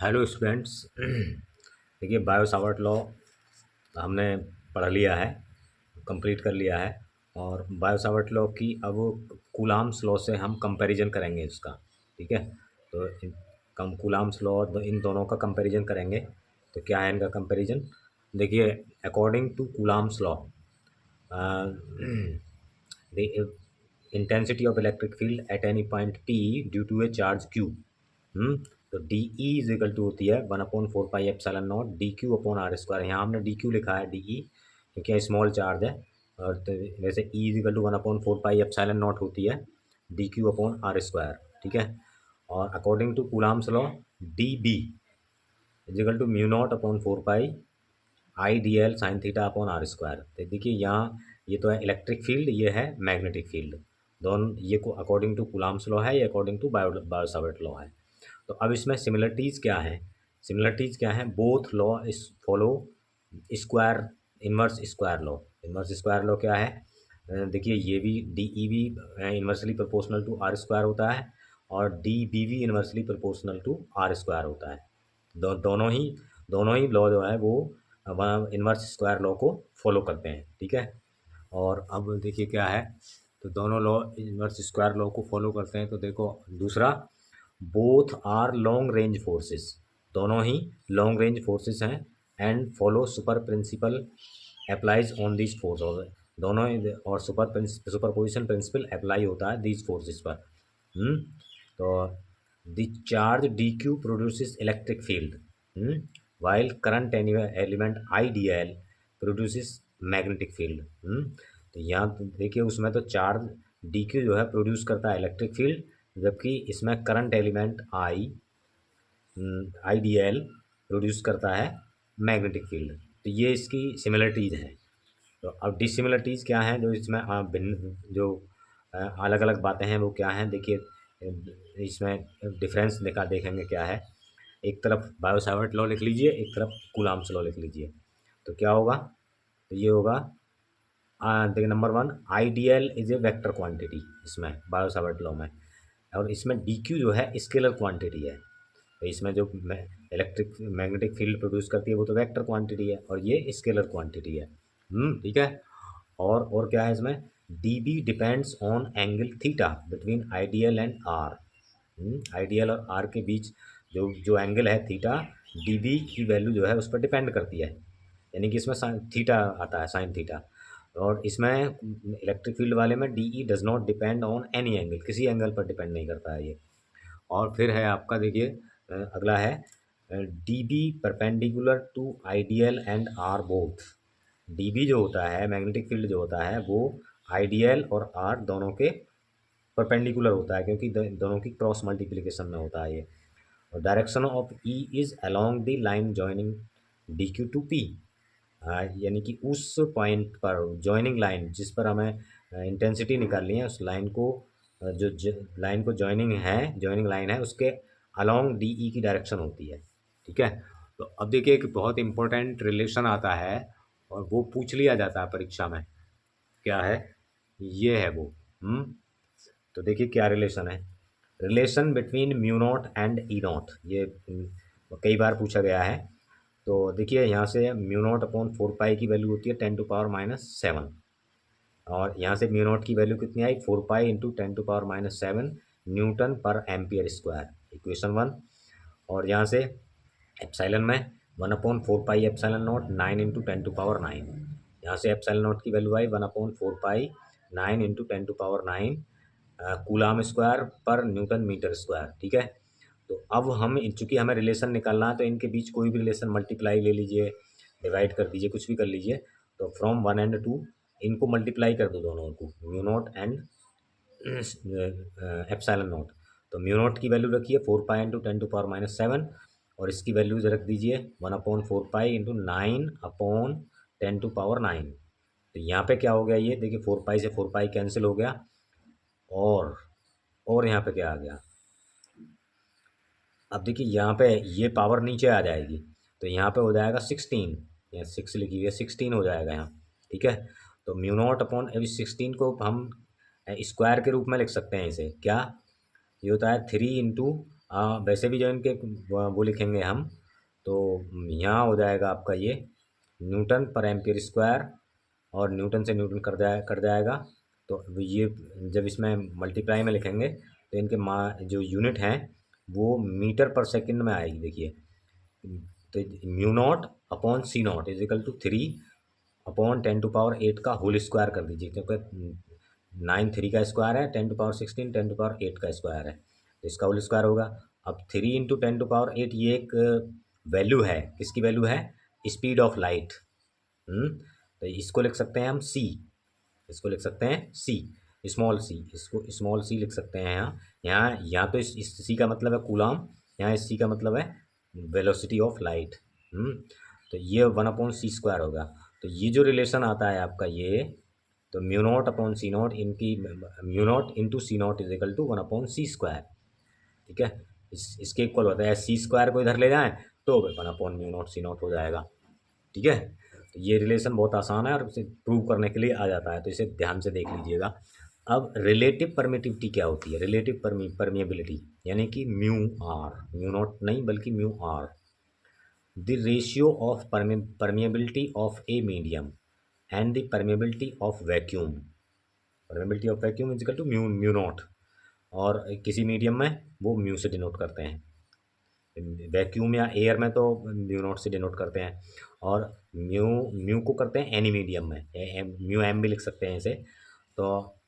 Hello students. देखिए bio Savart law हमने पढ़ लिया है, कंप्लीट कर लिया है। और बायो सावर्ट लॉ की अब कूलाम्स लॉ से हम कंपैरिजन करेंगे इसका। ठीक है, तो कम कूलाम्स लॉ इन दोनों का कंपैरिजन करेंगे। तो क्या है इनका कंपैरिजन? देखिए, according to Coulomb's law the intensity of electric field at any point P due to a charge Q। तो d E is equal to होती है 1/4 pi epsilon naught d q upon r square. यहाँ हमने D Q लिखा है D E क्योंकि small charge है। और तो वैसे E is equal to 1/4 pi epsilon naught होती है d q upon r square. ठीक है, और according to Coulomb's law d B is equal to mu naught upon 4 pi I d l sine theta upon r square. तो देखिए यहाँ ये तो है इलेक्ट्रिक फील्ड, ये है मैग्नेटिक फील्ड। दोनों ये को अकॉर्डिंग टू कूलाम्स लॉ है, ये according to Biot Savart law है। तो अब इसमें सिमिलरिटीज़ क्या है? सिमिलरिटीज़ क्या है? Both law is follow square inverse square law. Inverse square law क्या है? देखिए ये भी डी ई भी inversely proportional to r square होता है और डी बी भी inversely proportional to r square होता है। दोनों ही लॉ जो है वो इन्वर्स स्क्वायर लॉ को फॉलो करते हैं। ठीक है, और अब देखिए क्या है, तो दोनों लॉ इन्वर्स स्क्वायर लॉ को फॉलो करते हैं। तो देखो दूसरा, both are long range forces, दोनों ही लॉन्ग रेंज फोर्सेस हैं and follow super principle applies on this force. और दोनों और सुपरपोजिशन प्रिंसिपल अप्लाई होता है दिस फोर्सेस पर। तो the charge D Q produces electric field while current element I d L produces magnetic field. तो यहाँ देखिए उसमें तो चार्ज डी क्यू जो है प्रोड्यूस करता है इलेक्ट्रिक फील्ड, जबकि इसमें current element I d L produce करता है मैग्नेटिक फील्ड। तो ये इसकी सिमिलरिटीज़ हैं। तो अब डिसिमिलरिटीज़ क्या हैं जो इसमें भिन्न जो अलग अलग बातें हैं वो क्या हैं? देखिए इसमें डिफरेंस देखेंगे क्या है। एक तरफ बायो सावर्ट लॉ लिख लीजिए, एक तरफ कूलाम्स लॉ लिख लीजिए। तो क्या होगा? तो ये होगा, देखिए number one, I d L is a vector quantity इसमें बायो सावर्ट लॉ में, और इसमें डी क्यू जो है स्केलर क्वांटिटी है। तो इसमें जो इलेक्ट्रिक मैग्नेटिक फील्ड प्रोड्यूस करती है वो तो वेक्टर क्वांटिटी है और ये स्केलर क्वांटिटी है। ठीक है, और क्या है इसमें? D B depends on angle theta between I d l and r. I d l और आर के बीच जो जो एंगल है थीटा, डी बी की वैल्यू जो है उस पर डिपेंड करती है, यानी कि इसमें साइन थीटा आता है, साइन थीटा। और इसमें इलेक्ट्रिक फील्ड वाले में D E does not depend on any angle, किसी एंगल पर डिपेंड नहीं करता है ये। और फिर है आपका देखिए अगला है d B perpendicular to I d l and r both. D B जो होता है मैग्नेटिक फील्ड जो होता है वो आई डी एल और आर दोनों के परपेंडिकुलर होता है, क्योंकि दोनों की क्रॉस मल्टीप्लिकेशन में होता है ये। और direction of E is along the line joining d q to P. यानी कि उस पॉइंट पर जॉइनिंग लाइन जिस पर हमें इंटेंसिटी निकालनी है, उस लाइन को जो लाइन को जॉइनिंग लाइन है उसके अलोंग डी ई की डायरेक्शन होती है। ठीक है, तो अब देखिए एक बहुत इंपॉर्टेंट रिलेशन आता है और वो पूछ लिया जाता है परीक्षा में। क्या है? ये है वो। तो देखिए क्या रिलेशन है? Relation between mu naught and E not, ये कई बार पूछा गया है। तो देखिए यहाँ से म्यू नॉट अपॉन 4 पाई की वैल्यू होती है 10⁻⁻⁷, और यहाँ से म्यू नॉट की वैल्यू कितनी आई? 4 पाई इंटू 10⁻⁷ न्यूटन पर एम्पियर स्क्वायर, इक्वेशन 1। और यहाँ से एप्साइलन में 1/4 पाई एप्सिलॉन नॉट 9 इंटू 10⁻⁹। यहाँ से एप्सिलॉन नॉट की वैल्यू आई 1/4 पाई 9 इंटू 10⁻⁹ कूलाम स्क्वायर पर न्यूटन मीटर स्क्वायर। ठीक है, तो अब हम चूँकि हमें रिलेशन निकालना है तो इनके बीच कोई भी रिलेशन मल्टीप्लाई ले लीजिए, डिवाइड कर दीजिए, कुछ भी कर लीजिए। तो फ्रॉम 1 एंड 2 इनको मल्टीप्लाई कर दो दोनों को, mu naught and epsilon not. तो म्यू नॉट की वैल्यू रखिए 4 पाई इंटू 10⁻⁷, और इसकी वैल्यूज रख दीजिए 1/4 पाई इंटू 9/10⁻⁹। तो यहाँ पे क्या हो गया? ये देखिए 4 पाई से 4 पाई कैंसिल हो गया, और यहाँ पे क्या आ गया? अब देखिए यहाँ पे ये पावर नीचे आ जाएगी, तो यहाँ पे हो जाएगा 16, यहाँ 6 लिखी हुई है, 16 हो जाएगा यहाँ। ठीक है, तो म्यू नॉट अपॉन अभी 16 को हम स्क्वायर के रूप में लिख सकते हैं। इसे क्या ये होता है? 3 इंटू वैसे भी जो इनके वो लिखेंगे हम, तो यहाँ हो जाएगा आपका ये न्यूटन पर एम्पियर स्क्वायर, और न्यूटन से न्यूटन कट जाएगा। तो ये जब इसमें मल्टीप्लाई में लिखेंगे तो इनके जो यूनिट हैं वो मीटर पर सेकंड में आएगी। देखिए, तो mu naught upon C naught is equal to 3/10⁸ का होल स्क्वायर कर दीजिए, क्योंकि 9 3 का स्क्वायर है, 10⁻16 10⁸8 का स्क्वायर है, तो इसका होल स्क्वायर होगा। अब 3 × 10⁸8 ये एक वैल्यू है, किसकी वैल्यू है? Speed of light. तो इसको लिख सकते हैं हम सी, इसको लिख सकते हैं सी, स्मॉल सी, इसको स्मॉल सी लिख सकते हैं। यहाँ तो इस सी का मतलब है कूलाम, यहाँ इस सी का मतलब है वेलोसिटी ऑफ लाइट। तो ये 1/c² होगा। तो ये जो रिलेशन आता है आपका ये, तो म्यू नॉट अपॉन सी नॉट इनकी mu naught into C naught is equal to 1/c²। ठीक है, इसके इक्वल होता है। c² को इधर ले जाएं तो 1/μ0 c0 हो जाएगा। ठीक है, तो ये रिलेशन बहुत आसान है और इसे प्रूव करने के लिए आ जाता है, तो इसे ध्यान से देख लीजिएगा। अब रिलेटिव परमिटिविटी क्या होती है? रिलेटिव परमिएबिलिटी यानी कि म्यू आर, म्यू नॉट नहीं बल्कि mu r, the ratio of permeability of a medium and the permeability of vacuum. Permeability of vacuum is equal to mu naught, और किसी मीडियम में वो म्यू से डिनोट करते हैं। वैक्यूम या एयर में तो म्यू नॉट से डिनोट करते हैं, और म्यू को करते हैं एनी मीडियम में, म्यू एम भी लिख सकते हैं इसे। तो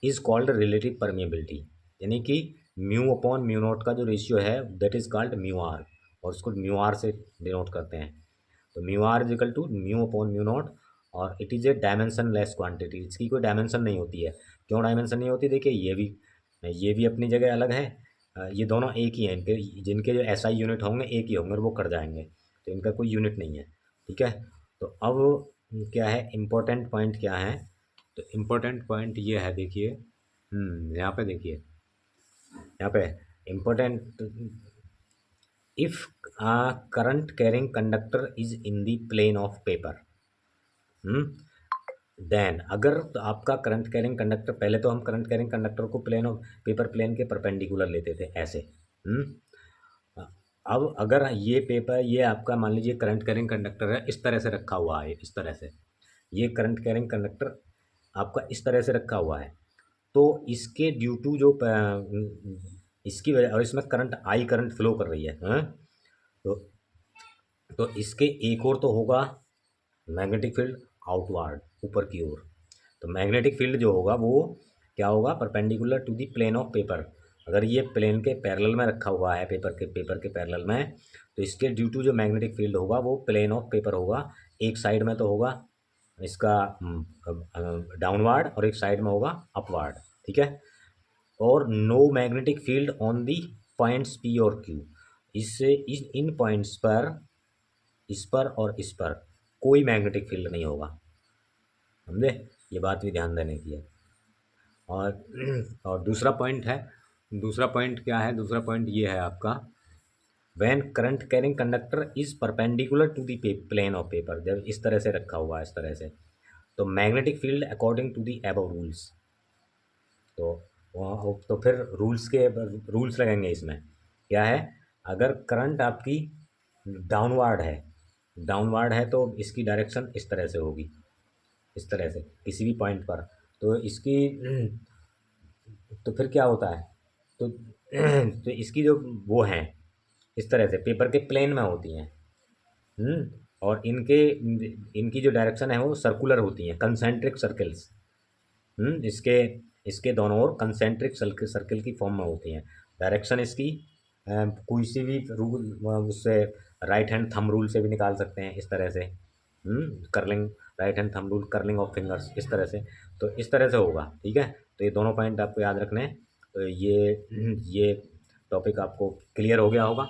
इज कॉल्ड रिलेटिव परमिएबिलिटी, यानी कि म्यू अपॉन म्यू नॉट का जो रेशियो है that is called mu r, और उसको म्यू आर से डिनोट करते हैं। तो mu r is equal to mu upon mu naught, और it is a dimensionless quantity. इसकी कोई डायमेंशन नहीं होती है। क्यों डायमेंशन नहीं होती? देखिए, ये भी अपनी जगह अलग है, ये दोनों एक ही हैं। इनके जिनके जो एसआई यूनिट होंगे एक ही होंगे और वो कट जाएंगे, तो इनका कोई यूनिट नहीं है। ठीक है, तो अब क्या है इम्पोर्टेंट पॉइंट क्या है? तो इम्पोर्टेंट पॉइंट ये है, देखिए यहाँ पे देखिए, यहाँ पे important, if current carrying conductor is in the plane of paper, then अगर तो आपका करंट कैरिंग कंडक्टर, पहले तो हम करंट कैरिंग कंडक्टर को प्लेन ऑफ पेपर प्लेन के परपेंडिकुलर लेते थे ऐसे। अब अगर ये पेपर, ये आपका मान लीजिए करंट कैरिंग कंडक्टर है, इस तरह से रखा हुआ है, इस तरह से ये करंट कैरिंग कंडक्टर आपका इस तरह से रखा हुआ है, तो इसके ड्यू टू जो इसकी वजह, और इसमें करंट आई करंट फ्लो कर रही है, तो इसके एक और तो होगा मैग्नेटिक फील्ड आउटवर्ड, ऊपर की ओर। तो मैग्नेटिक फील्ड जो होगा वो क्या होगा? Perpendicular to the plane of paper. अगर ये प्लेन के पैरेलल में रखा हुआ है, पेपर के पैरेलल में, तो इसके ड्यू टू जो मैग्नेटिक फील्ड होगा वो प्लेन ऑफ पेपर होगा। एक साइड में तो होगा इसका डाउनवर्ड और एक साइड में होगा अपवर्ड। ठीक है, और no magnetic field on the points P और क्यू। इससे इन पॉइंट्स पर, इस पर और इस पर कोई मैग्नेटिक फील्ड नहीं होगा। समझे? ये बात भी ध्यान देने की है। और दूसरा पॉइंट है, दूसरा पॉइंट क्या है? दूसरा पॉइंट ये है आपका, when current carrying conductor is perpendicular to the plane of paper, जब इस तरह से रखा हुआ है, इस तरह से, तो magnetic field according to the above rules, तो फिर रूल्स लगेंगे इसमें। क्या है? अगर करंट आपकी डाउनवर्ड है तो इसकी डायरेक्शन इस तरह से होगी, इस तरह से किसी भी पॉइंट पर, तो इसकी तो फिर क्या होता है? तो तो इसकी जो वो हैं इस तरह से पेपर के प्लेन में होती हैं, और इनकी जो डायरेक्शन है वो सर्कुलर होती हैं, कंसेंट्रिक सर्कल्स। इसके इसके दोनों ओर कंसेंट्रिक सर्कल की फॉर्म में होती हैं। डायरेक्शन इसकी कोई सी भी रूल, उससे राइट हैंड थंब रूल से भी निकाल सकते हैं, इस तरह से, curling, right hand thumb rule, curling of fingers, इस तरह से, तो इस तरह से होगा। ठीक है, तो ये दोनों पॉइंट आपको याद रखने हैं। तो ये टॉपिक आपको क्लियर हो गया होगा।